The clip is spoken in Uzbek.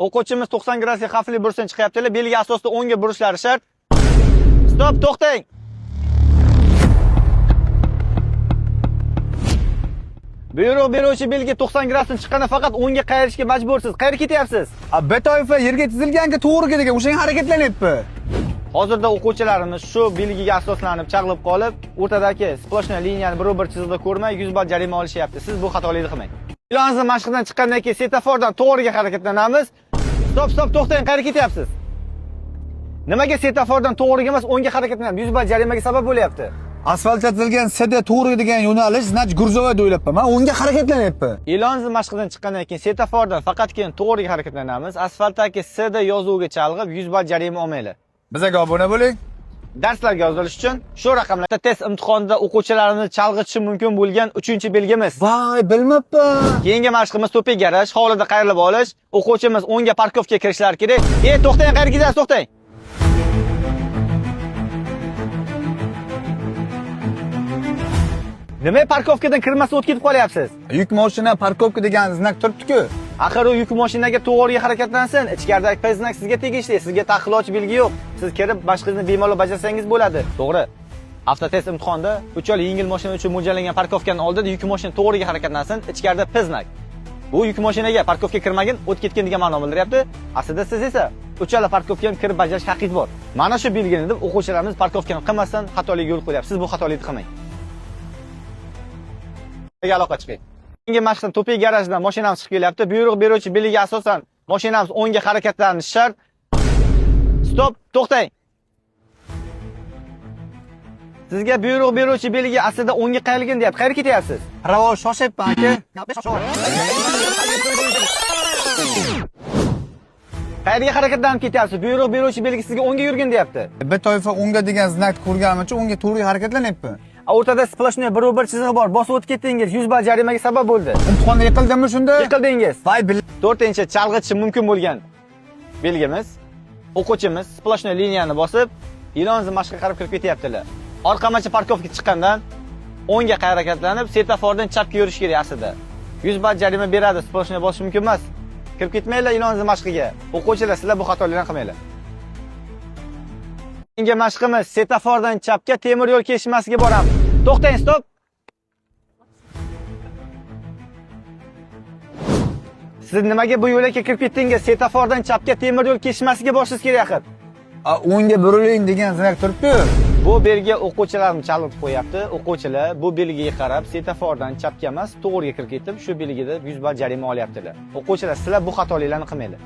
O'quvchimiz 90 gradusga xavfli burishdan chiqyaptilar. Belgi asosida 10 ga burishlari shart. Stop, to'xtang. Buyruq beruvchi belgi 90 gradusdan chiqqanda faqat 10 ga qayirishga majbursiz. Qayerga ketyapsiz? B toifa yerga chizilganki to'g'ri degan, o'shanga harakatlanyapti. Hozirda o'quvchilarimiz shu belgiga asoslanib chaqilib qolib, o'rtadagi sploshnoy liniyani bir chiziqda ko'rmay 100 ball jarima olishyapti. Siz bu xatolikni qilmang. Ilonni mashqdan chiqqandan keyin svetofordan to'g'riga harakatlanamiz. Stop, to'xtang, qayerga ketyapsiz? Nimaga svetofordan to'g'riga emas 10 ga harakatlanib 100 ball jarimaga sabab bo'lyapti? Asfaltga chizilgan SD to'g'ri degan yo'nalish znach Gurzova o'ylabman. Men unga harakatlanyapti. Ilonni mashqdan chiqqandan keyin svetofordan faqatgina to'g'riga harakatlanamiz. Asfaltdagi SD yozuviga chalg'ib 100 ball jarima olmaylar. Bizga obuna bo'ling. Darslarga yozilish uchun shu raqamlarda test imtihonida o'quvchilarimizni chalg'itishi mumkin bo'lgan 3-belgimiz. Voy, bilmabman. Keyingi mashqimiz to'pik garaj, hovlida qayrilib olish. O'quvchimiz 10 ga parkovkaga kirishlari kerak. To'xtang, qayerga ketasiz? To'xtang. Nima parkovkadan kirmasdan o'tib ketib qolyapsiz? Yuk mashina parkovka degan znak turibdi-ku. Axir u yuk mashinaga to'g'riga harakatlansin. Ichkaridagi P znak sizga tegishli. Sizga taqiqlovchi belgi yo'q. Siz kirib boshqasini bemalol bajarsangiz bo'ladi. To'g'ri. Avtotest imtihonida 3 oylik yengil mashina uchun mo'ljallangan parkovkaning oldida yuk mashina to'g'riga harakatlansin. Ichkarida P znak. Bu yuk mashinaga parkovka kirmagin, o'tib ketgan degan ma'no bildiryapti. Aslida siz esa 3 oylik parkovkaga ham kirib bajarish haqqingiz bor. Mana shu belgini deb o'quvchilarimiz parkovkani qilmasdan xatolikka yo'l qo'yapti. Siz bu xatolikni qilmang. Aloqa chiqing. Keyingi mashqdan to'pik garajdan mashinamiz chiqib kelyapti. Buyruq beruvchi belgiga asosan mashinamiz 10 ga harakatlanishi shart. Stop, to'xtang. Sizga buyruq beruvchi belgi aslida 10 ga qayrilgan deyapti. Qayerga ketyapsiz? Ravo shoshyapman aka. Qayerga harakatlanib ketyapsiz? Buyruq beruvchi belgi sizga 10 ga yurgin deyapti. B toifa 10 ga degan znakni ko'rganim uchun 10 ga to'g'ri harakatlanyapman. O'rtada sploshnoy bir chizig'i bor. Bosib o'tib ketdingiz, 100 ball jarimaga sabab bo'ldi. Imtihonda yiqildimmi shunda? Yiqildingiz. Voy, 4-chi chalg'itishi mumkin bo'lgan belgimiz. O'quvchimiz sploshnoy liniyani bosib, ilonni mashqqa qarab kirib ketyaptilar. Orqamachi parkovkaga chiqqandan 10 ga harakatlanib, svetofordan chapga yurish kerak aslida. 100 ball jarima beradi, sploshnoy bosish mumkin emas. Kirib ketmanglar ilonni mashqiga. O'quvchilar, sizlar bu xatoliklarni qilmanglar. Keyingi mashqimiz svetofordan chapga temir yo'l kesishmasiga boramiz. To'xtang, stop. Siz nimaga bu yo'lga kirib ketdingiz? Svetofordan chapga temir yo'l kesishmasiga borishingiz kerak axir. 10 ga buriling degan znak turibdi. Bu belgi o'quvchilarni chalg'itib qo'yapti. O'quvchilar bu belgiga qarab svetofordan chapga emas, to'g'riga kirib ketib, shu belgida 100 ball jarima olyaptilar. O'quvchilar, sizlar bu xatoliklarni qilmanglar.